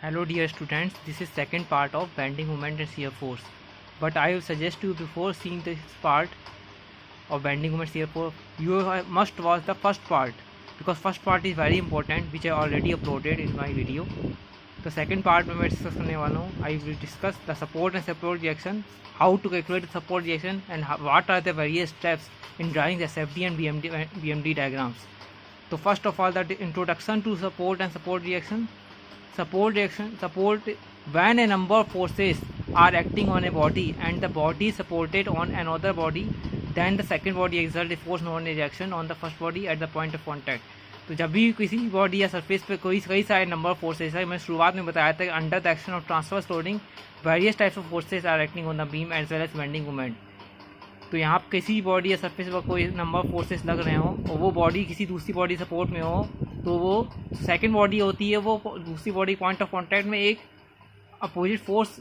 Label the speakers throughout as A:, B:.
A: Hello dear students, this is second part of bending moment and shear force. But I will suggest you before seeing this part of bending moment shear force, you must watch the first part because first part is very important which I already uploaded in my video. The second part में मैं discuss करने वाला हूँ. I will discuss the support and support reaction, how to calculate the support reaction and what are the various steps in drawing the SFD and BMD diagrams. So first of all, the introduction to support and support reaction. Support when a number of forces are acting on a body and the body is supported on another body, then the second body exerts a force known as reaction on the first body at the point of contact. तो जब भी किसी body या surface पे कई सारे number of forces है, मैं शुरुआत में बताया था कि under the action of transverse loading various types of forces are acting on the beam as well as bending moment. तो यहाँ पर किसी बॉडी या सरफेस पर कोई नंबर ऑफ फोर्सेस लग रहे हों और वो बॉडी किसी दूसरी बॉडी सपोर्ट में हो, तो वो सेकंड बॉडी होती है, वो दूसरी बॉडी पॉइंट ऑफ कांटेक्ट में एक अपोजिट फोर्स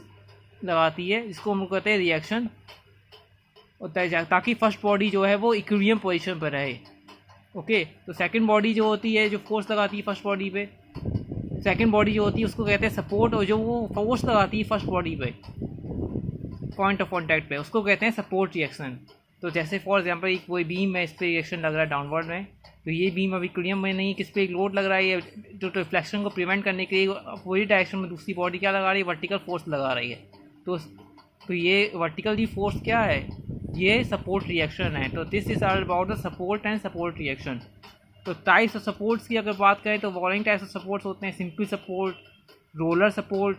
A: लगाती है जिसको हम कहते हैं रिएक्शन, ताकि फर्स्ट बॉडी जो है वो इक्विलिब्रियम पोजीशन पर रहे. ओके, तो सेकंड बॉडी जो होती है जो फोर्स लगाती है फर्स्ट बॉडी पे, सेकंड बॉडी जो होती है उसको कहते हैं सपोर्ट, और जो वो फोर्स लगाती है फर्स्ट बॉडी पे पॉइंट ऑफ कांटेक्ट पे उसको कहते हैं सपोर्ट रिएक्शन. तो जैसे फॉर एग्जांपल एक कोई बीम में इस पर रिएक्शन लग रहा है डाउनवर्ड में, तो ये बीम अभी इक्विलिब्रियम में नहीं, किस पे एक लोड लग रहा है, ये जो रिफ्लेक्शन को प्रिवेंट करने के लिए अपोजिट डायरेक्शन में दूसरी बॉडी क्या लगा रही है, वर्टिकल फोर्स लगा रही है. तो ये वर्टिकल दी फोर्स क्या है, ये सपोर्ट रिएक्शन है. तो this is all about the support and support reaction. तो टाइप्स ऑफ सपोर्ट्स की अगर बात करें तो फॉलोइंग टाइप्स ऑफ सपोर्ट्स होते हैं: simple support, roller support,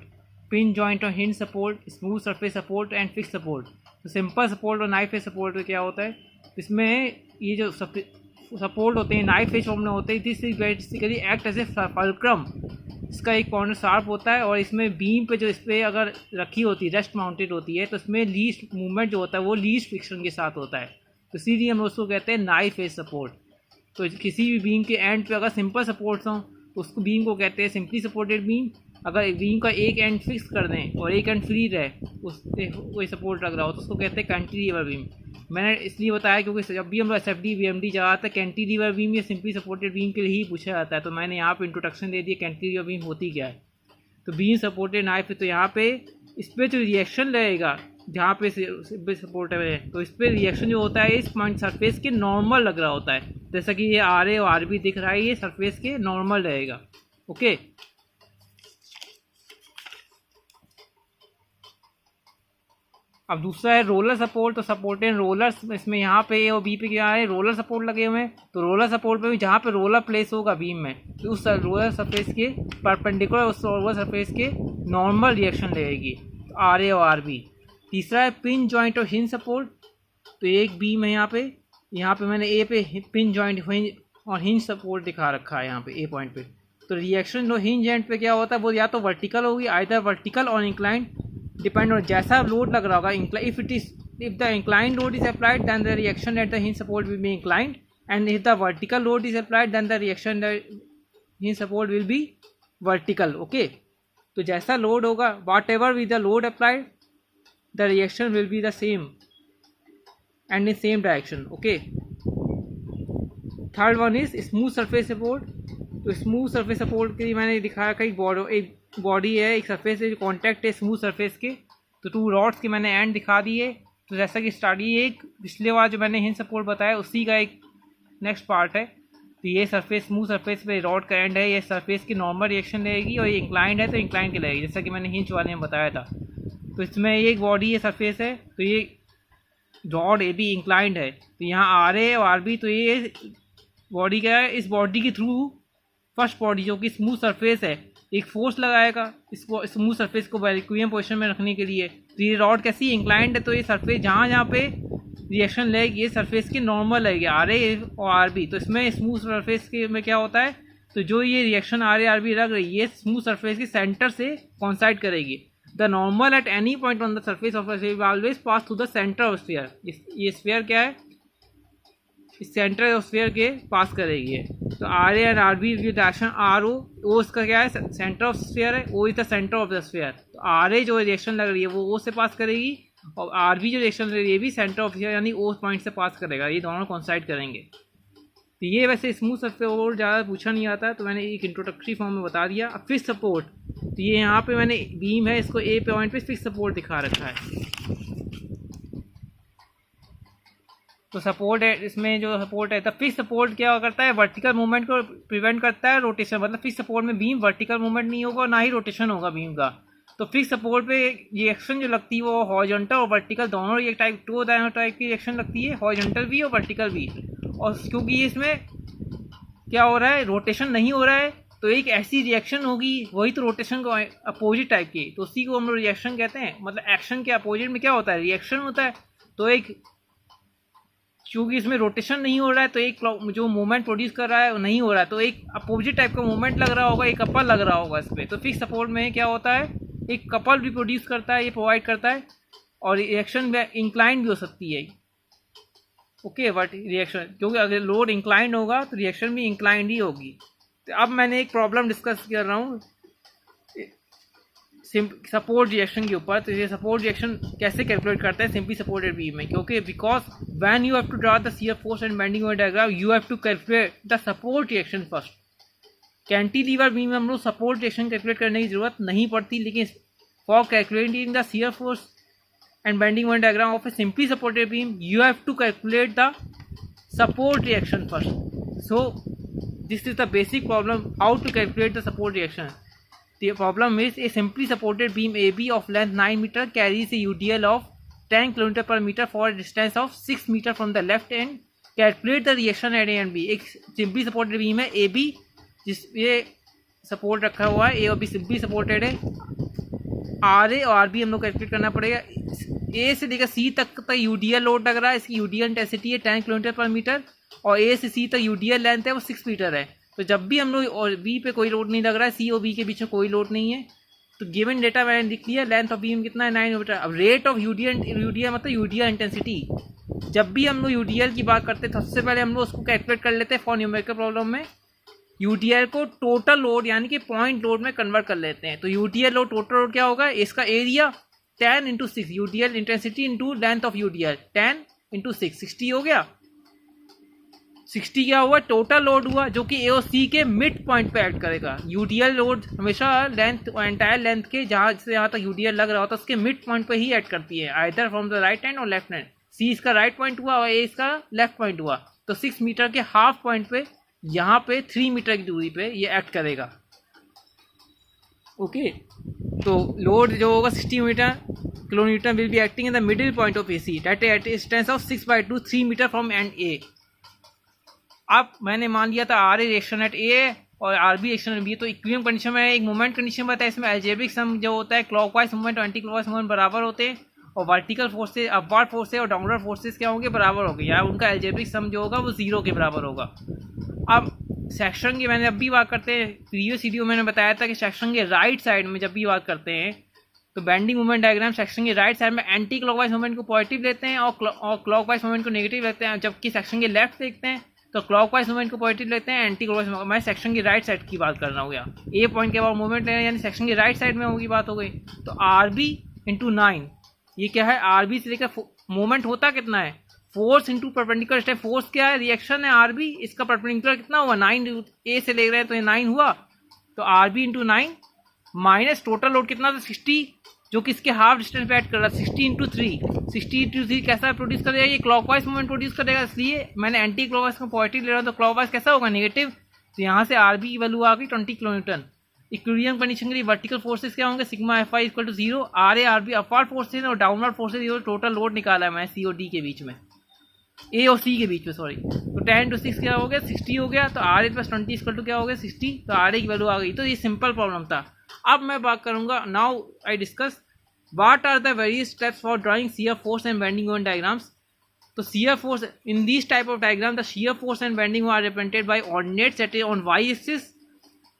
A: pin joint और hinge support, smooth surface support and fix support. तो सिंपल सपोर्ट और नाइफ एज सपोर्ट में क्या होता है, इसमें ये जो सपोर्ट होते हैं नाइफ एज फॉर्म में होते हैं. This is basically act as a fulcrum. इसका एक कॉर्नर शार्प होता है और इसमें बीम पे जो इस पर अगर रखी होती है, रेस्ट माउंटेड होती है, तो इसमें लीस्ट मूवमेंट जो होता है वो लीस्ट फ्रिक्शन के साथ होता है. तो इसीलिए हम उसको कहते हैं नाइफ एज सपोर्ट. तो किसी भी बीम के एंड पे अगर सिंपल सपोर्ट्स हों तो उसको बीम को कहते हैं सिंपली सपोर्टेड बीम. अगर बीम का एक एंड फिक्स कर दें और एक एंड फ्री रहे, उस कोई सपोर्ट लग रहा हो, तो उसको कहते हैं कैंटिलीवर बीम. मैंने इसलिए बताया क्योंकि जब भी हम लोग SFD BMD जाता है कैंटिलीवर बीम या सिंपली सपोर्टेड बीम के लिए ही पूछा जाता है. तो मैंने यहाँ पे इंट्रोडक्शन दे दिया कैंटिलीवर बीम होती क्या है. तो बीम सपोर्टेड नाइफ है, तो यहाँ पे इस पर जो रिएक्शन रहेगा जहाँ पे सपोर्ट है, तो इस पर रिएक्शन जो होता है इस पॉइंट सरफेस के नॉर्मल लग रहा होता है. जैसा कि ये RA और RB दिख रहा है, ये सरफेस के नॉर्मल रहेगा. ओके, अब दूसरा है रोलर सपोर्ट. तो सपोर्ट एंड रोलर्स, इसमें यहाँ पे और बी पे क्या है, रोलर सपोर्ट लगे हुए हैं. तो रोलर सपोर्ट पे भी जहाँ पे रोलर प्लेस होगा बीम में, तो उस रोलर सरफेस के परपेंडिकुलर उस रोलर सरफेस के नॉर्मल रिएक्शन लगेगी, तो RA और RB. तीसरा है पिन जॉइंट और हिंज सपोर्ट. तो एक बीम है यहाँ पे मैंने ए पे पिन जॉइंट और हिंज सपोर्ट दिखा रखा है यहाँ पे ए पॉइंट पे. तो रिएक्शन जो हिंज एंड पे क्या होता है वो या तो वर्टिकल होगी, आइदर वर्टिकल और इंक्लाइंड, डिपेंड ऑन जैसा लोड लग रहा होगा. if the inclined load is applied then the reaction at the hinge support will be inclined, and if the vertical load is applied then the reaction at the hinge support will be vertical. Okay, तो जैसा load होगा, whatever with the load applied, the reaction will be the same and in same direction. Okay, third one is smooth surface support. तो smooth surface support के लिए मैंने दिखाया कि एक बॉडी है, एक सरफेस है जो कॉन्टैक्ट है स्मूथ सरफेस के. तो 2 रॉड्स के मैंने एंड दिखा दिए. तो जैसा कि स्टडी एक पिछले बार जो मैंने हिंज सपोर्ट बताया उसी का एक नेक्स्ट पार्ट है. तो ये सरफेस स्मूथ सरफेस पे रॉड का एंड है, ये सरफेस की नॉर्मल रिएक्शन रहेगी, और ये इंक्लाइंड है तो इंक्लाइंड की लगेगी, जैसा कि मैंने हिंज वाले में बताया था. तो इसमें एक बॉडी है सरफेस है, तो ये रॉड AB इंक्लाइंड है, तो यहाँ RA और RB. तो ये बॉडी क्या है, इस बॉडी के थ्रू फर्स्ट बॉडी जो कि स्मूथ सरफेस है एक फोर्स लगाएगा इसको स्मूथ सरफेस को इक्विलिब्रियम पोजीशन में रखने के लिए. तो ये रॉड कैसी इंक्लाइंड है, तो ये सरफेस जहाँ पे रिएक्शन लगेगी ये सरफेस के नॉर्मल लगेगी RA और RB. तो इसमें स्मूथ सरफेस के में क्या होता है, तो जो ये रिएक्शन RA RB लग रही है ये स्मूथ सरफेस के सेंटर से कॉन्साइड करेगी. The normal at any point on the surface of always pass through the centre of sphere. ये स्फीयर क्या है, इस सेंटर ऑफ स्फीयर के पास करेगी. तो RA एंड RB की डायरेक्शन RO, O इसका क्या है, सेंटर ऑफ स्फीयर है, O is the centre of the sphere. तो RA जो रिएक्शन लग रही है वो O से पास करेगी, और RB जो रिएक्शन लग रही है ये भी सेंटर ऑफ स्फीयर यानी O पॉइंट से पास करेगा. ये दोनों कॉन्साइड करेंगे. तो ये वैसे स्मूथ सपोर्ट ज़्यादा पूछा नहीं आता, तो मैंने एक इंट्रोडक्टरी फॉर्म में बता दिया। अब फिक्स सपोर्ट, तो ये यहाँ पे मैंने बीम है, इसको ए पॉइंट पे फिक्स सपोर्ट दिखा रखा है। तो सपोर्ट है, इसमें जो सपोर्ट है, तो फिक्स सपोर्ट क्या करता है, वर्टिकल मूवमेंट को प्रिवेंट करता है, रोटेशन, मतलब फिक्स सपोर्ट में बीम वर्टिकल मूवमेंट नहीं होगा और ना ही रोटेशन होगा बीम का। तो फिक्स सपोर्ट पे रिएक्शन जो लगती है वो हॉरिजॉन्टल और वर्टिकल दोनों एक टाइप, टू टाइप की रिएक्शन लगती है, हॉरिजॉन्टल भी और वर्टिकल भी। और क्योंकि इसमें क्या हो रहा है, रोटेशन नहीं हो रहा है, तो एक ऐसी रिएक्शन होगी, वही तो रोटेशन को अपोजिट टाइप की, तो उसी को हम लोग रिएक्शन कहते हैं। मतलब एक्शन के अपोजिट में क्या होता है, रिएक्शन होता है। तो एक क्योंकि इसमें रोटेशन नहीं हो रहा है, तो एक जो मूवमेंट प्रोड्यूस कर रहा है वो नहीं हो रहा है, तो एक अपोजिट टाइप का मूवमेंट लग रहा होगा, एक कपल लग रहा होगा इस पर। तो फिक्स सपोर्ट में क्या होता है, एक कपल भी प्रोड्यूस करता है, ये प्रोवाइड करता है, और रिएक्शन इंक्लाइन भी हो सकती है। ओके, बट रिएक्शन, क्योंकि अगर लोड इंक्लाइन होगा तो रिएक्शन भी इंक्लाइन ही होगी। तो अब मैंने एक प्रॉब्लम डिस्कस कर रहा हूँ सपोर्ट रिएक्शन के ऊपर। तो ये सपोर्ट रिएक्शन कैसे कैलकुलेट करते हैं सिंपली सपोर्टेड बीम में, क्योंकि because when you have to draw the shear force and bending moment diagram, you have to calculate the support reaction first. Cantilever beam में हम लोग सपोर्ट रिएक्शन कैलकुलेट करने की जरूरत नहीं पड़ती, लेकिन for calculating the shear force and bending moment diagram of a simply supported beam, you have to calculate the support reaction first. So this is the basic problem, how to calculate the support reaction. The problem is a simply supported beam AB of length 9 meter carries a UDL of 10 km per meter for a distance of 6 meter from the left end. Calculate the reaction at A and B. एक simply supported beam है AB, जिस ये support रखा हुआ है, A और B simply supported है। R A और आर बी हम लोग कैलकुलेट करना पड़ेगा। ए से लेकर सी तक यूडीएल लोड लग रहा है, इसकी यूडीएल इंटेंसिटी है 10 किलोमीटर पर मीटर, और ए से सी तक यूडीएल लेंथ है वो 6 मीटर है। तो जब भी हम लोग और बी पे कोई लोड नहीं लग रहा है, सी और बी के बीच में कोई लोड नहीं है, तो गिवन डेटा मैंने लिख लिया, लेंथ ऑफ बीम कितना है 9 मीटर। अब रेट ऑफ यूडीएल मतलब यूडीएल इंटेंसिटी, जब भी हम लोग यूडीएल की बात करते हैं तो सबसे पहले हम लोग उसको कैलकुलेट कर लेते हैं फॉर न्यूमेरिकल प्रॉब्लम में। यूडीएल को टोटल लोड यानी कि पॉइंट लोड में कन्वर्ट कर लेते हैं। तो यूडीएल लोड टोटल लोड क्या होगा, इसका area 10 × 6, UDL intensity into length of UDL 10 × 6, 60 हो गया। 60 क्या हुआ, टोटल लोड हुआ, जो कि ए और सी के मिड पॉइंट पे एक्ट करेगा। यूडीएल लोड हमेशा लेंथ एंटायर लेंथ के जहाँ से यहाँ तक यूडीएल लग रहा होता है उसके मिड पॉइंट पे ही एक्ट करती है, either from the right hand और लेफ्ट हैंड। सी इसका राइट पॉइंट हुआ और ए इसका लेफ्ट पॉइंट हुआ, तो 6 मीटर के हाफ पॉइंट पे यहाँ पे 3 मीटर की दूरी पे ये एक्ट करेगा। ओके, तो लोड जो होगा 60 metre kilometre will be acting in the middle point of AC that at distance of 6/2 3 metre from end A. अब मैंने मान लिया था R A reaction at A और R B reaction at B, तो इक्विलिब्रियम कंडीशन में एक moment condition बताया, इसमें अलजेब्रिक सम जो होता है क्लॉकवाइज मूवमेंट और एंटी क्लॉकवाइज मूवमेंट बराबर होते हैं, और वर्टिकल फोर्सेज अपवर्ड फोर्सेज और डाउनवर्ड फोर्सेज क्या होंगे, बराबर होंगे, या उनका अलजेब्रिक सम जो होगा वो 0 के बराबर होगा। अब सेक्शन की मैंने अब भी बात करते हैं, प्रीवियस वीडियो मैंने बताया था कि सेक्शन के राइट साइड में जब भी बात करते हैं तो बेंडिंग मूवमेंट डायग्राम सेक्शन के राइट साइड में एंटी क्लॉकवाइज मूवमेंट को पॉजिटिव लेते हैं और क्लॉकवाइज मूवमेंट को नेगेटिव लेते हैं, जबकि सेक्शन के लेफ्ट देखते हैं तो क्लॉकवाइज मूवमेंट को पॉजिटिव लेते हैं, एंटी क्लॉकवाइज। मैं सेक्शन की राइट साइड की बात कर रहा हूँ, या ए पॉइंट के बाद मूवमेंट लेना यानी सेक्शन की राइट साइड में होगी बात हो गई। तो आर बी इंटू 9 ये क्या है, आर बी से लेकर मूवमेंट होता कितना है, force into perpendicular step, force क्या है, रिएक्शन है आर बी, इसका परपेंडिकुलर कितना हुआ 9, ए से ले रहे हैं तो ये 9 हुआ, तो R B into 9 minus total load कितना था 60, जो कि इसके हाफ डिस्टेंस पे ऐड कर रहा है 60 × 3, 60 × 3 कैसा प्रोड्यूस करेगा, ये क्लॉकवाइज मूवमेंट प्रोड्यूस करेगा, इसलिए मैंने एंटी क्लॉकवाइज को पॉजिटिव ले रहा हूँ, तो क्लॉकवाइज कैसा होगा नेगेटिव, तो यहाँ से आर बी की वैल्यू आ गई 20 किलोन्यूटन। इक्विलिब्रियम कंडीशन के लिए वर्टिकल फोर्सेस क्या होंगे, sigma F I equal to 0, R A R B upward forces और डाउनवर्ड फोर्सेज, ये टोटल लोड निकाला है मैं सी और डी के बीच में, ए और सी के बीच में सॉरी, तो 10 × 6 क्या हो गया 60 हो गया, तो R A plus 20 equal to क्या हो गया 60, तो आर ए की वैल्यू आ गई। तो ये सिंपल प्रॉब्लम था। अब मैं बात करूंगा, now I discuss what are the various steps for drawing shear force and bending moment diagrams. तो shear force in this type of diagram the shear force and bending are represented by ordinate set on Y axis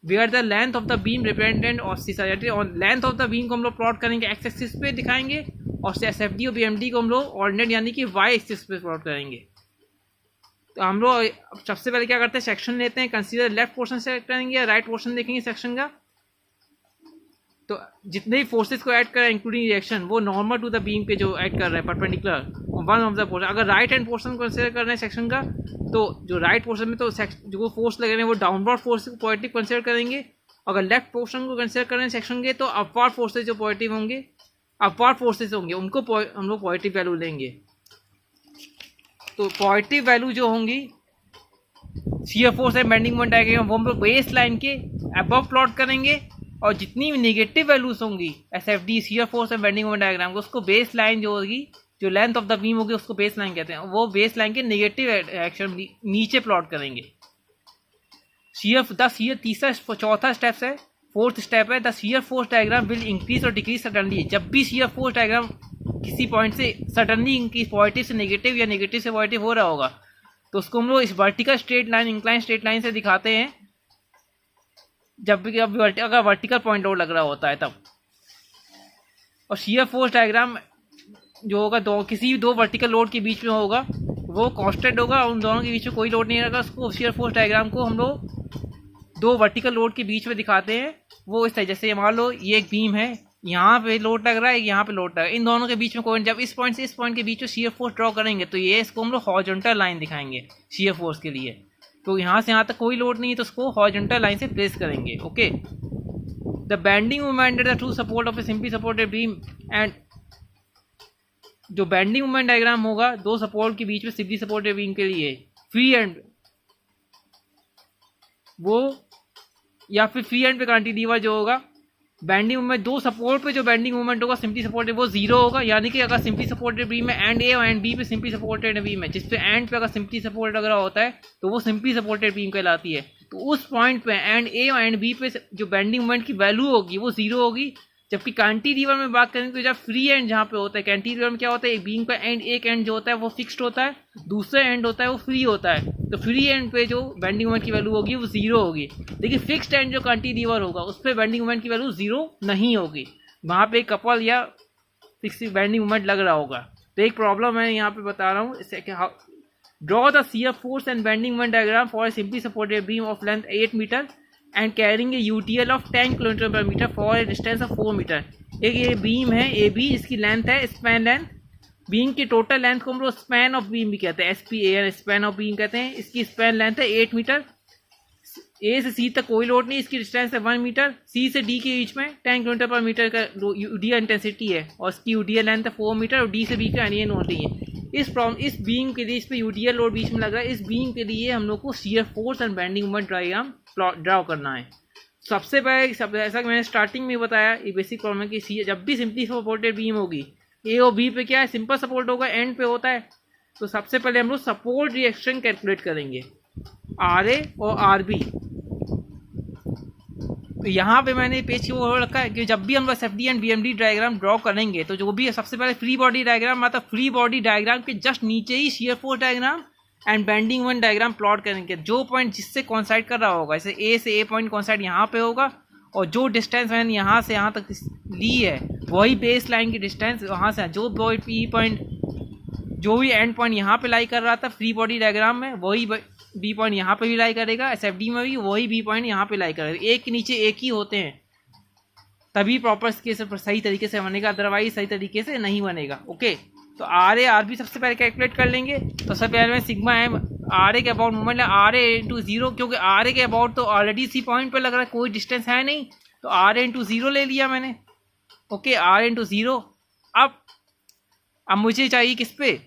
A: where the length of the beam represented of society on length of the beam को हम लोग plot करेंगे x axis पे दिखाएंगे, और S F D और B M D को हम लोग ऑर्डिनेट यानी कि वाई एक्सिस पे प्लॉट करेंगे। तो हम लोग सबसे पहले क्या करते हैं, सेक्शन लेते हैं, कंसीडर लेफ्ट पोर्शन सेलेक्ट करेंगे या राइट पोर्शन देखेंगे सेक्शन का, तो जितने भी फोर्सेस को ऐड कर रहा है इंक्लूडिंग रिएक्शन वो नॉर्मल टू द बीम पे जो ऐड कर रहा है perpendicular, one of the portion. अगर राइट हैंड पोर्शन कंसिडर कर रहे हैं सेक्शन का, तो जो राइट पोर्शन में तो जो फोर्स लग रहे हैं वो डाउनवर्ड फोर्स को पॉजिटिव कंसिडर करेंगे। अगर लेफ्ट पोर्शन को कंसिडर कर रहे हैं सेक्शन के, तो अपवर्ड फोर्सेज जो पॉजिटिव होंगे, अपवर्ड फोर्सेज होंगे, उनको हम लोग पॉजिटिव वैल्यू लेंगे। तो पॉजिटिव वैल्यू जो होंगी shear force and bending moment diagram, वो हम लोग बेस लाइन के अबव प्लॉट करेंगे। और जितनी भी नेगेटिव वैल्यूज होंगी SFD shear force and bending moment diagram को, उसको बेस लाइन जो होगी, जो लेंथ ऑफ द बीम होगी, उसको बेस लाइन कहते हैं, वो बेस लाइन के नेगेटिव एक्शन नीचे प्लॉट करेंगे। तीसरा चौथा स्टेप है, फोर्थ स्टेप है, the shear force diagram will increase और डिक्रीज सडनली। जब भी शियर फोर्स डायग्राम किसी पॉइंट से सडनली इंक्रीज, पॉजिटिव से नेगेटिव या नेगेटिव से पॉजिटिव हो रहा होगा, तो उसको हम लोग इस vertical straight line, incline straight line से दिखाते हैं। जब भी अगर वर्टिकल पॉइंट लोड लग रहा होता है तब। और शियर फोर्स डायग्राम जो होगा किसी भी दो वर्टिकल लोड के बीच में होगा, वो कांस्टेंट होगा, उन दोनों के बीच में कोई लोड नहीं रहेगा। उसको शियर फोर्स डायग्राम को हम लोग दो वर्टिकल लोड के बीच में दिखाते हैं। वो इस तरह, जैसे मान लो ये एक बीम है, यहाँ पे लोड लग रहा है, यहाँ पे लोड लग रहा है, इन दोनों के बीच में कोई, जब इस पॉइंट से इस पॉइंट के बीच में शियर फोर्स ड्रॉ करेंगे, तो ये इसको हम लोग हॉरिजॉन्टल लाइन दिखाएंगे शियर फोर्स के लिए। तो यहाँ से यहाँ तक कोई लोड नहीं है, तो उसको हॉरिजॉन्टल लाइन से प्लेस करेंगे। Okay, the bending moment at the true support of A simply supported beam and, जो बेंडिंग मोमेंट डायग्राम होगा दो सपोर्ट के बीच में सिंपली सपोर्टेड बीम के लिए, फ्री एंड वो, या फिर फ्री एंड पे कैंटिलीवर जो होगा, बेंडिंग मूवमेंट दो सपोर्ट पे जो बेंडिंग मूवमेंट होगा सिंपली सपोर्टेड, वो जीरो होगा। यानी कि अगर सिंपली सपोर्टेड बीम में एंड ए और एंड बी पे सिंपली सपोर्टेड बीम है, जिस पे एंड पे अगर सिंपली सपोर्ट लग रहा होता है, तो वो सिंपली सपोर्टेड बीम कहलाती है। तो उस पॉइंट पे एंड ए और एंड बी पे जो बेंडिंग मूवमेंट की वैल्यू होगी वो जीरो होगी। जबकि कैंटिलीवर में बात करें तो जब फ्री एंड जहाँ पे होता है, कैंटिलीवर में क्या होता है, एक बीम का एंड, एक एंड जो होता है वो फिक्स्ड होता है, दूसरा एंड होता है वो फ्री होता है। तो फ्री एंड पे जो बेंडिंग मोमेंट की वैल्यू होगी वो जीरो होगी। लेकिन फिक्स्ड एंड जो कैंटिलीवर होगा उस पर बेंडिंग मोमेंट की वैल्यू जीरो नहीं होगी, वहाँ पे कपल या फिक्स बेंडिंग मोमेंट लग रहा होगा। तो एक प्रॉब्लम है यहाँ पे बता रहा हूँ। Draw the shear force and bending moment diagram for simply supported beam of length 8 metre and carrying a UTL of 10 kilometre per metre for a distance of 4 metre. एक ये बीम है ए बी, इसकी length है span length, beam की total length को हम लोग span of beam भी कहते हैं, SPAN स्पैन ऑफ बीम कहते हैं। इसकी स्पैन लेंथ है 8 मीटर, ए से सी तक कोई लोड नहीं, इसकी डिस्टेंस है 1 मीटर, सी से डी के बीच में 10 किलोमीटर पर मीटर का यूडीएल इंटेंसिटी है, और इसकी यूडीएल लेंथ है 4 मीटर, और डी से बी का एनियन लोड नहीं है। इस बीम के लिए, इस पे यूडीएल लोड बीच में लग रहा है, इस बीम के लिए हम लोग को shear force and bending moment diagram draw करना है। सबसे पहले ऐसा मैंने स्टार्टिंग में बताया, ये बेसिक प्रॉब्लम है कि जब भी सिंपली सपोर्टेड बीम होगी, ए और बी पे क्या है, सिंपल सपोर्ट होगा, एंड पे होता है। तो सबसे पहले हम लोग सपोर्ट रिएक्शन कैलकुलेट करेंगे, RA और RB। तो यहाँ पे मैंने पेज की वो रखा है कि जब भी हम लोग SFD and BMD diagram draw करेंगे, तो जो भी है सबसे पहले फ्री बॉडी डायग्राम, मतलब फ्री बॉडी डायग्राम के जस्ट नीचे ही shear force diagram and bending moment diagram plot करेंगे। जो पॉइंट जिससे कॉन्साइड कर रहा होगा, जैसे ए से ए पॉइंट कॉन्साइड यहाँ पे होगा, और जो डिस्टेंस मैंने यहाँ से यहाँ तक ली है वही बेस लाइन की डिस्टेंस वहाँ से, जो पॉइंट जो भी एंड पॉइंट यहाँ पे लाई कर रहा था फ्री बॉडी डायग्राम में, वही बी पॉइंट यहाँ पे भी लाई करेगा, SFD में भी वही बी पॉइंट यहाँ पे लाई करेगा। एक के नीचे एक ही होते हैं, तभी प्रॉपर केस सही तरीके से बनेगा, अदरवाइज सही तरीके से नहीं बनेगा। ओके, तो RA RB सबसे पहले कैलकुलेट कर लेंगे। तो सबसे पहले मैं सिग्मा एम RA के अबाउट मूवमेंट है, RA इंटू 0, क्योंकि RA के अबाउट तो ऑलरेडी सी पॉइंट पे लग रहा है, कोई डिस्टेंस है नहीं, तो RA इंटू 0 ले लिया मैंने। Okay, RA into 0। अब मुझे चाहिए किस पे,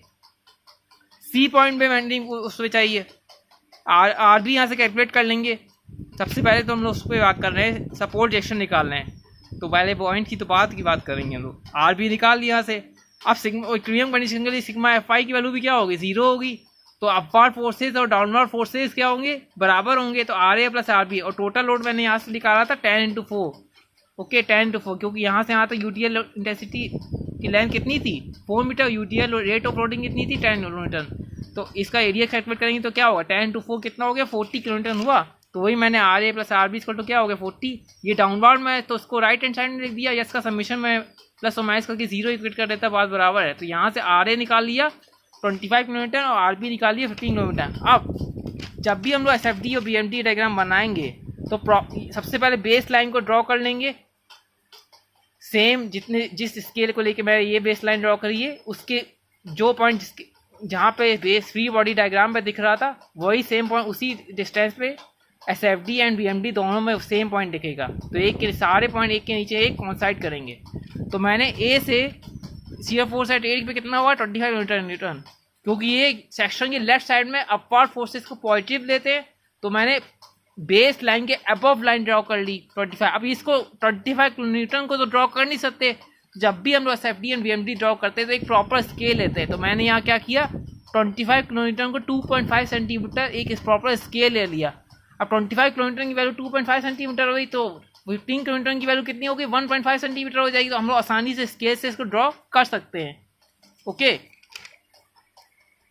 A: सी पॉइंट पे बेंडिंग उस पर चाहिए, RB यहाँ से कैलकुलेट कर लेंगे। सबसे पहले तो हम लोग उस पर बात कर रहे हैं, सपोर्ट रिएक्शन निकाल रहे हैं, तो पहले पॉइंट की तो बात करेंगे हम लोग। RB निकाल लिया यहाँ से। अब सिग्मा इक्विलिब्रियम कंडीशन के लिए सिग्मा FI की वैल्यू भी क्या होगी, 0 होगी। तो अपवर्ड फोर्सेज और डाउनवर्ड फोर्सेज क्या होंगे, बराबर होंगे। तो RA प्लस RB, और टोटल लोड मैंने यहाँ से निकाला था 10 × 4। ओके, 10 × 4, क्योंकि यहाँ से यहाँ तक यूटीएल इंटेंसिटी की लेंथ कितनी थी, 4 metre, UDL rate of loading कितनी थी, 10 न्यूटन। तो इसका एरिया कैलकुलेट करेंगे तो क्या होगा, 10 × 4 कितना हो गया, 40 किलोमीटर हुआ। तो वही मैंने RA प्लस RB इसको तो क्या हो गया 40। ये डाउनवर्ड में, तो उसको राइट हैंड साइड में लिख दिया, या इसका सबमिशन में प्लस और माइनस करके 0 इक्वेट कर देता, बात बराबर है। तो यहाँ से RA निकाल लिया 25 किलोमीटर और RB निकाल लिया 15 किलोमीटर। अब जब भी हम लोग SFD और BMD डायग्राम बनाएंगे तो सबसे पहले बेस लाइन को ड्रॉ कर लेंगे, सेम जिस स्केल को लेके मैं ये बेस लाइन ड्रॉ करिए, उसके जो पॉइंट जहाँ पे बेस फ्री बॉडी डायग्राम पे दिख रहा था वही सेम पॉइंट उसी डिस्टेंस पे SFD एंड BMD दोनों में सेम पॉइंट दिखेगा। तो एक के सारे पॉइंट एक के नीचे एक कॉन्साइड करेंगे। तो मैंने ए से शियर फोर्स एट ए पे कितना हुआ 25 न्यूटन न्यूटन, क्योंकि ये सेक्शन के लेफ्ट साइड में अपवर्ड फोर्सेस को पॉजिटिव लेते हैं। तो मैंने बेस लाइन के अबव लाइन ड्रॉ कर ली 25। अब इसको 25 न्यूटन को तो ड्रॉ कर नहीं सकते। जब भी हम लोग SFD एंड BMD ड्रॉ करते हैं तो एक प्रॉपर स्केल लेते हैं। तो मैंने यहाँ क्या किया 25 किलोमीटर को 2.5 सेंटीमीटर एक प्रॉपर स्केल ले लिया। अब 25 किलोमीटर की वैल्यू 2.5 सेंटीमीटर हो गई तो 15 किलोमीटर की वैल्यू कितनी होगी 1.5 सेंटीमीटर हो जाएगी। तो हम लोग आसानी से स्केल से इसको ड्रॉ कर सकते हैं। ओके,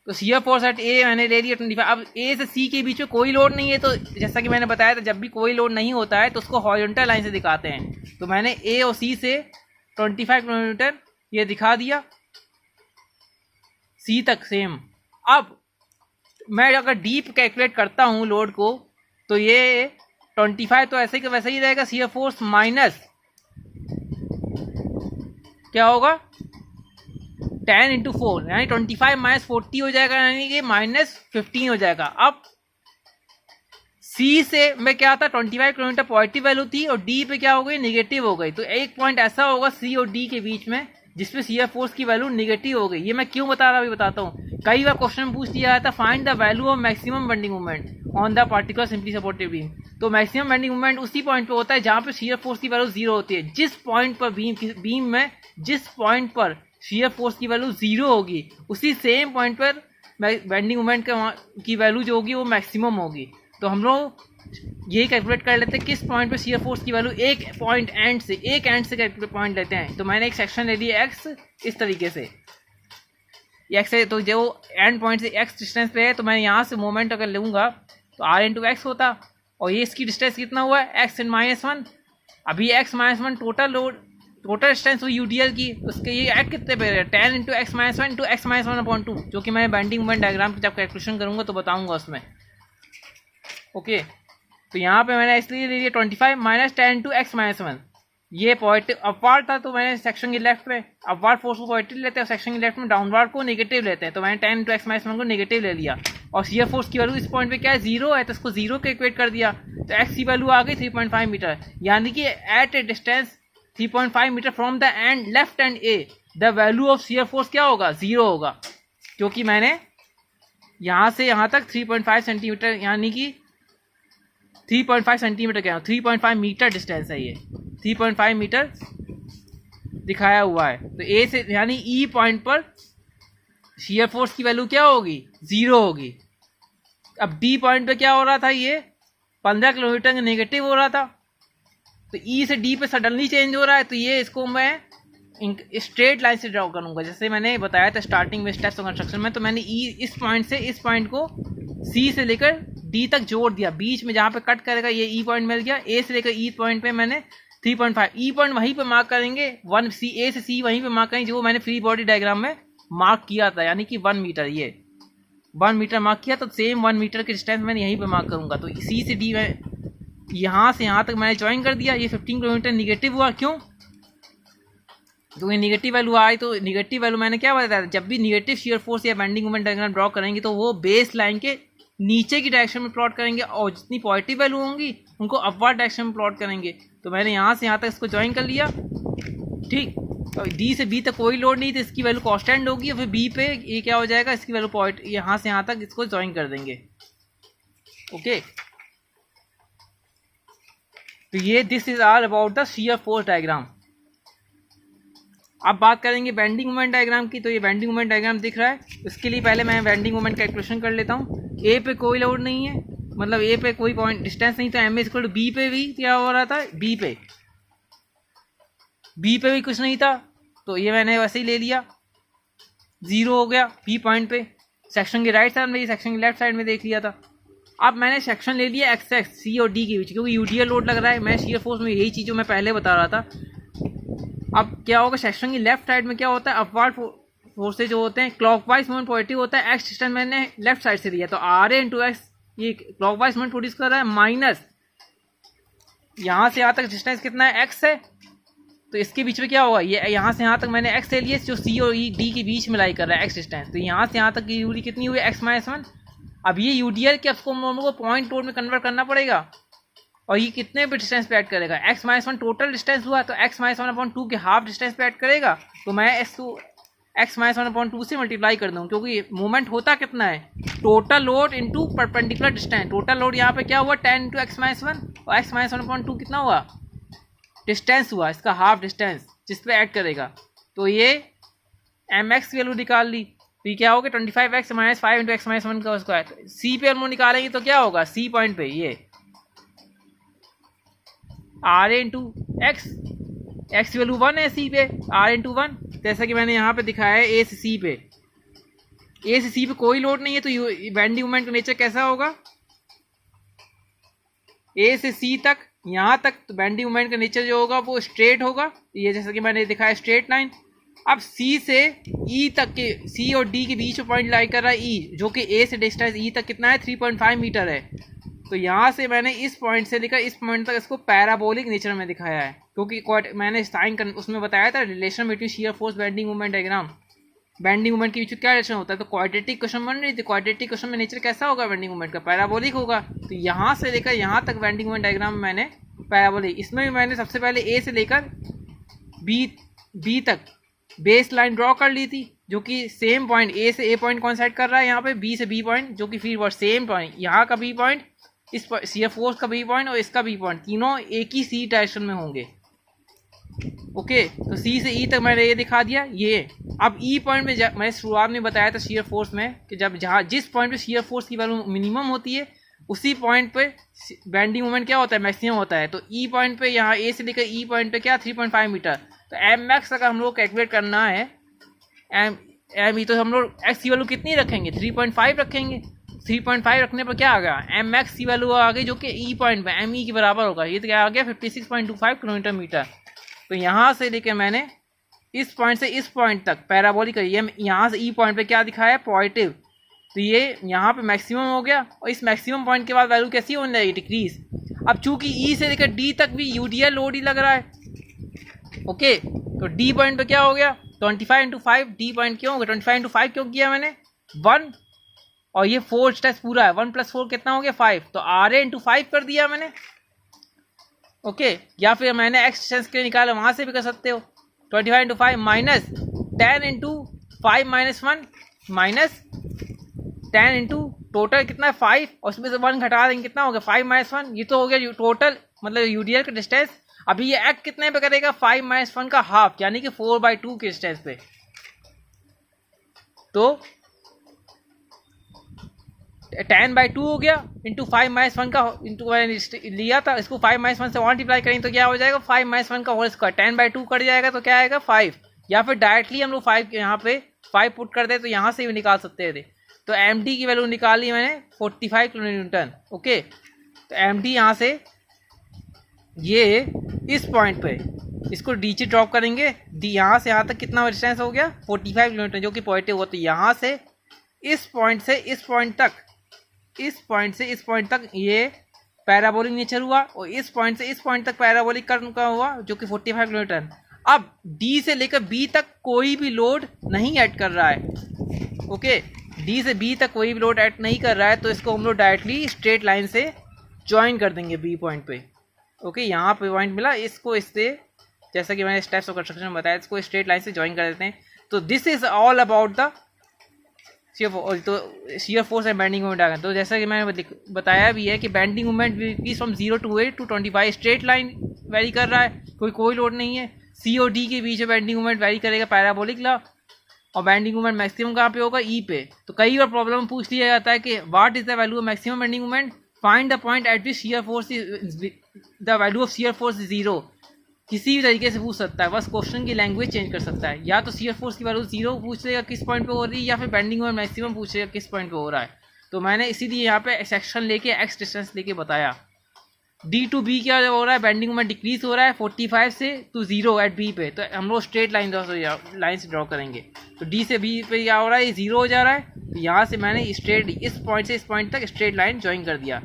A: तो शियर फोर्स एट ए मैंने ले लिया 25। अब ए से सी के बीच में कोई लोड नहीं है, तो जैसा कि मैंने बताया था जब भी कोई लोड नहीं होता है तो उसको हॉरिजॉन्टल लाइन से दिखाते हैं। तो मैंने ए और सी से 25 किलोमीटर ये दिखा दिया सी तक सेम। अब मैं अगर डीप कैलकुलेट करता हूँ लोड को तो ये 25 तो ऐसे के वैसे ही रहेगा। शियर फोर्स माइनस क्या होगा 10 इंटू 4 यानी 25 माइनस 40 हो जाएगा, यानी कि -15 हो जाएगा। अब सी से मैं क्या था 25 किलोमीटर पॉजिटिव वैल्यू थी और डी पे क्या हो गई नेगेटिव हो गई। तो एक पॉइंट ऐसा होगा सी और डी के बीच में जिसपे शियर फोर्स की वैल्यू नेगेटिव हो गई। ये मैं क्यों बता रहा अभी बताता हूँ। कई बार क्वेश्चन पूछ लिया जाता find the value of maximum bending moment on the particular simply supported beam. तो मैक्सिमम बेंडिंग मोमेंट उसी पॉइंट पे होता है जहाँ पे शियर फोर्स की वैल्यू 0 होती है। जिस पॉइंट पर बीम में जिस पॉइंट पर शियर फोर्स की वैल्यू 0 होगी उसी सेम पॉइंट पर बेंडिंग मोमेंट की वैल्यू जो होगी वो मैक्सिमम होगी। तो हम लोग ये कैलकुलेट कर लेते हैं किस पॉइंट पे शियर फोर्स की वैल्यू एक पॉइंट एंड से कैलकुलेट पॉइंट लेते हैं। तो मैंने एक सेक्शन ले लिया एक्स इस तरीके से एक्स है, तो जो एंड पॉइंट से एक्स डिस्टेंस पे है तो मैं यहाँ से मोमेंट अगर लूँगा तो r इंटू एक्स होता और ये इसकी डिस्टेंस कितना हुआ है एक्स इन -1। अभी x -1 टोटल डिस्टेंस हुई यूडीएल की, उसके ये एक्ट कितने पे है 10 इंटू एक्स -1 इंटू एक्स -1/2, जो कि मैं बेंडिंग मोमेंट डायग्राम जब कैलकुलेशन करूँगा तो बताऊँगा उसमें। ओके, तो यहाँ पे मैंने इसलिए ले लिया 25 माइनस 10 इंटू एक्स -1। ये पॉजिटिव अपवार्ड था तो मैंने सेक्शन के लेफ्ट में अपवार्ड फोर्स को पॉजिटिव लेते हैं और सेक्शन के लेफ्ट में डाउनवार्ड को नेगेटिव लेते हैं। तो मैंने 10 इंटू एक्स -1 को नेगेटिव ले लिया और शियर फोर्स की वैल्यू इस पॉइंट पे क्या है 0 है तो इसको 0 के इक्वेट कर दिया। तो एक्स की वैल्यू आ गई 3.5 मीटर, यानी कि at a distance 3.5 metre from the end left end A the value of shear force क्या होगा 0 होगा, क्योंकि मैंने यहाँ से यहाँ तक 3.5 सेंटीमीटर यानी कि 3.5 सेंटीमीटर क्या 3.5 मीटर डिस्टेंस है, ये 3.5 मीटर दिखाया हुआ है। तो ए से यानी ई पॉइंट पर शियर फोर्स की वैल्यू क्या होगी 0 होगी। अब डी पॉइंट पे क्या हो रहा था ये 15 किलोमीटर नेगेटिव हो रहा था, तो ई से डी पे सडनली चेंज हो रहा है। तो ये इसको मैं स्ट्रेट लाइन से ड्रॉ करूंगा जैसे मैंने बताया था स्टार्टिंग में स्टेप्स ऑफ कंस्ट्रक्शन में। तो मैंने ई इस पॉइंट से इस पॉइंट को सी से लेकर डी तक जोड़ दिया, बीच में जहाँ पे कट करेगा ये ई पॉइंट मिल गया। ए से लेकर ई पॉइंट पे मैंने 3.5 ई पॉइंट वहीं पे मार्क करेंगे 1 सी ए से सी वहीं पे मार्क करेंगे जो मैंने फ्री बॉडी डायग्राम में मार्क किया था, यानी कि 1 मीटर। ये 1 मीटर मार्क किया तो सेम 1 मीटर की डिस्टेंस मैंने यहीं पे मार्क करूंगा। तो सी से डी में यहाँ से यहाँ तक मैंने ज्वाइन कर दिया। ये 15 किलोमीटर निगेटिव हुआ, क्यों तो ये निगेटिव वैल्यू आई। तो निगेटिव वैल्यू मैंने क्या बताया था जब भी निगेटिव शियर फोर्स या बेंडिंग मोमेंट डायग्राम ड्रॉ करेंगे तो वो बेस लाइन के नीचे की डायरेक्शन में प्लॉट करेंगे और जितनी पॉजिटिव वैल्यू होंगी उनको अपवर्ड डायरेक्शन में प्लॉट करेंगे। तो मैंने यहाँ से यहाँ तक इसको ज्वाइन कर लिया, ठीक। तो डी से बी तक कोई लोड नहीं, तो इसकी वैल्यू कांस्टेंट होगी और फिर बी पे ये क्या हो जाएगा इसकी वैल्यू पॉइंट यहाँ से यहाँ तक इसको ज्वाइन कर देंगे। ओके, तो ये this is all about the shear force diagram. अब बात करेंगे बेंडिंग मोमेंट डायग्राम की। तो ये बेंडिंग मोमेंट डायग्राम दिख रहा है, इसके लिए पहले मैं बेंडिंग मोमेंट कैलकुलेशन कर लेता हूँ। ए पे कोई लोड नहीं है, मतलब ए पे कोई पॉइंट डिस्टेंस नहीं, तो M is equal to B पे भी क्या हो रहा था बी पे भी कुछ नहीं था, तो ये मैंने वैसे ही ले लिया 0 हो गया बी पॉइंट पे। सेक्शन के राइट साइड में सेक्शन के लेफ्ट साइड में देख लिया था। अब मैंने सेक्शन ले लिया एक्स एक्स सी और डी के बीच, क्योंकि यूडीएल लोड लग रहा है। मैं शियर फोर्स में यही चीज़ जो मैं पहले बता रहा था। अब क्या होगा सेक्शन की लेफ्ट साइड में क्या होता है अपवर्ड फोर्सेज जो होते हैं क्लॉकवाइज मोमेंट पॉजिटिव होता है। एक्स डिस्टेंस मैंने लेफ्ट साइड से लिया तो आर ए इंटू एक्स ये क्लॉकवाइज मोमेंट प्रोड्यूस कर रहा है, माइनस यहाँ से यहाँ तक डिस्टेंस कितना है एक्स है, तो इसके बीच में क्या होगा, ये यहाँ से यहाँ तक मैंने एक्स ले लिया जो सी और ई डी के बीच में लाई कर रहा है एक्स डिस्टेंस, तो यहाँ से यहाँ तक की दूरी कितनी हुई x-1। अब ये यूडीएल के उसको हम लोगों को पॉइंट टोड में कन्वर्ट करना पड़ेगा, और ये कितने पे डिस्टेंस पे ऐड करेगा, x-1 टोटल डिस्टेंस हुआ तो x-1/2 के हाफ डिस्टेंस पे ऐड करेगा, तो मैं इसको x-1/2 से मल्टीप्लाई कर दूँ, क्योंकि मूवमेंट होता कितना है, total load into perpendicular distance. Total load यहाँ पे क्या हुआ 10 इंटू x-1, और x-1/2 कितना हुआ, डिस्टेंस हुआ, इसका हाफ डिस्टेंस जिस पे ऐड करेगा। तो ये mx की वैल्यू निकाल ली, तो ये क्या होगा 25x - 5 इंटू x-1 का स्क्वायर। सी पे हम लोग निकालेंगे तो क्या होगा, सी पॉइंट पे ये आर ए इंटू एक्स की वैल्यू 1 है सी पे, आर इंटू 1, जैसा कि मैंने यहाँ पे दिखाया है ए से सी पे। ए से सी पे कोई लोड नहीं है तो बेंडिंग मोमेंट का नेचर कैसा होगा, ए से सी तक यहाँ तक तो बेंडिंग मोमेंट का नेचर जो होगा वो स्ट्रेट होगा, ये जैसा कि मैंने दिखाया स्ट्रेट लाइन। अब सी से ई तक के, सी और डी के बीच में पॉइंट लाई कर रहा है ई, जो कि ए से डिस्टेंस ई तक कितना है 3.5 मीटर है। तो यहाँ से मैंने इस पॉइंट से लेकर इस पॉइंट तक इसको पैराबोलिक नेचर में दिखाया है, क्योंकि मैंने साइन उसमें बताया था relation between shear force bending moment diagram. Bending moment के बीच में क्या रिलेशन होता है, तो क्वाड्रेटिक क्वेश्चन बन रही थी, क्वाड्रेटिक क्वेश्चन में नेचर कैसा होगा बेंडिंग मोमेंट का, पैराबोलिक होगा। तो यहाँ से लेकर यहाँ तक बेंडिंग मोमेंट डायग्राम में मैंने पैराबोलिक, इसमें भी मैंने सबसे पहले ए से लेकर बी तक बेस लाइन ड्रॉ कर ली थी, जो कि सेम पॉइंट ए से ए पॉइंट कॉन्साइड कर रहा है यहाँ पे, बी से बी पॉइंट, जो कि फिर वो सेम पॉइंट, यहाँ का बी पॉइंट, इस शियर फोर्स का बी पॉइंट और इसका बी पॉइंट, तीनों एक ही सी डायरेक्शन में होंगे। ओके, तो सी से ई तक मैंने ये दिखा दिया। ये अब ई पॉइंट में मैंने शुरुआत में बताया था शियर फोर्स में कि जब जिस पॉइंट पे शियर फोर्स की वैल्यू मिनिमम होती है उसी पॉइंट पे बेंडिंग मोमेंट क्या होता है, मैक्सिमम होता है। तो ई पॉइंट पे यहाँ ए से लेकर ई पॉइंट पे क्या 3.5 मीटर, तो एम मैक्स अगर हम लोग कैलकुलेट करना है, एम ई तो हम लोग एक्स की वैल्यू कितनी रखेंगे 3.5 रखेंगे। 3.5 रखने पर क्या आ गया, एम मैक्स की वैल्यू आ गई जो कि ई पॉइंट पे एम ई के बराबर होगा, ये तो क्या आ गया 56.25 किलोमीटर मीटर। तो यहाँ से लेकर मैंने इस पॉइंट से इस पॉइंट तक पैराबोलिक, ये यहाँ से ई पॉइंट पे क्या दिखाया है पॉजिटिव, तो ये यहाँ पे मैक्सिमम हो गया, और इस मैक्सिमम पॉइंट के बाद वैल्यू कैसी होने लगेगी, डिक्रीज। अब चूंकि ई से लेकर डी तक भी यूडीएल लोड ही लग रहा है, ओके, तो डी पॉइंट पे क्या हो गया 25 इंटू 5, डी पॉइंट क्यों हो गया 25 इंटू 5 क्यों किया मैंने 1, और ये 4 स्टेप्स पूरा है, 1 + 4 कितना हो गया 5, तो आर ए इंटू 5 कर दिया मैंने। ओके, या फिर मैंने एक्स डिस्टेंस के लिए निकाला, वहां से भी कर सकते हो, 25 into 5 minus 10 into 5 - 1 minus 10 into total कितना है 5, और उसमें से 1 घटा देंगे कितना हो गया 5 - 1, ये तो हो गया टोटल मतलब यूडीएल का डिस्टेंस। अभी ये एक्ट कितने पे करेगा 5 - 1 का हाफ, यानी कि 4/2 के डिस्टेंस पे। तो 10/2 हो गया इंटू 5 - 1 का, इंटू लिया था इसको 5 - 1 से मल्टीप्लाई करेंगे तो क्या हो जाएगा 5 - 1 का होल स्क्वायर, 10/2 कट जाएगा तो क्या आएगा 5, या फिर डायरेक्टली हम लोग 5 यहाँ पे 5 पुट कर दे तो यहाँ से भी निकाल सकते थे। तो एम डी की वैल्यू निकाली मैंने 45 किलो न्यूटन। ओके, तो एम डी यहाँ से ये इस पॉइंट पे इसको डीचे ड्रॉप करेंगे, डी यहाँ से यहाँ तक कितना डिस्टेंस हो गया 45 किलोमीटर, जो कि पॉजिटिव होता है। यहाँ से इस पॉइंट से इस पॉइंट तक, इस पॉइंट से इस पॉइंट तक ये पैराबोलिक नेचर हुआ, और इस पॉइंट से इस पॉइंट तक पैराबोलिक का हुआ जो कि 45 किलोमीटर। अब डी से लेकर बी तक कोई भी लोड नहीं ऐड कर रहा है। ओके, डी से बी तक कोई भी लोड ऐड नहीं कर रहा है, तो इसको हम लोग डायरेक्टली स्ट्रेट लाइन से ज्वाइन कर देंगे बी पॉइंट पे। ओके, यहाँ पे पॉइंट मिला, इसको इससे जैसा कि मैंने स्टेप्स ऑफ कंस्ट्रक्शन में बताया, इसको स्ट्रेट लाइन से ज्वाइन कर देते हैं। तो this is all about the shear force and bending moment diagram. तो जैसा कि मैंने बताया भी है कि bending moment is from 0 to 8 to 25, straight line very कर रहा है, कोई लोड नहीं है। सी और डी के बीच में बेंडिंग मोमेंट वेरी करेगा पैराबोलिक ला, और बेंडिंग मोमेंट मैक्सिमम कहाँ पे होगा ई पे। तो कई बार प्रॉब्लम पूछ लिया जाता है कि what is the value of maximum bending moment, find the point eight which shear force the value of shear force is 0। किसी भी तरीके से पूछ सकता है, बस क्वेश्चन की लैंग्वेज चेंज कर सकता है। या तो शियर फोर्स की वैल्यू 0 पूछ लेगा किस पॉइंट पे हो रही है, या फिर बेंडिंग मोमेंट मैक्सिमम पूछ लेगा किस पॉइंट पे हो रहा है। तो मैंने इसीलिए यहाँ पे सेक्शन लेके एक्स डिस्टेंस लेके बताया। डी टू बी क्या हो रहा है, बेंडिंग मोमेंट डिक्रीज हो रहा है 45 से to 0 एट बी पे, तो हम लोग स्ट्रेट लाइन से ड्रॉ करेंगे। तो डी से बी पे क्या हो रहा है, ये 0 हो जा रहा है, तो यहाँ से मैंने स्ट्रेट इस पॉइंट से इस पॉइंट तक स्ट्रेट लाइन ज्वाइन कर दिया।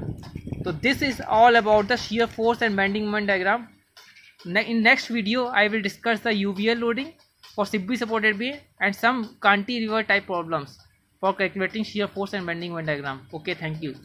A: तो this is all about the shear force and bending moment diagram. In next video I will discuss the UVL loading for simply supported beam and some cantilever type problems for calculating shear force and bending moment diagram. Okay, thank you.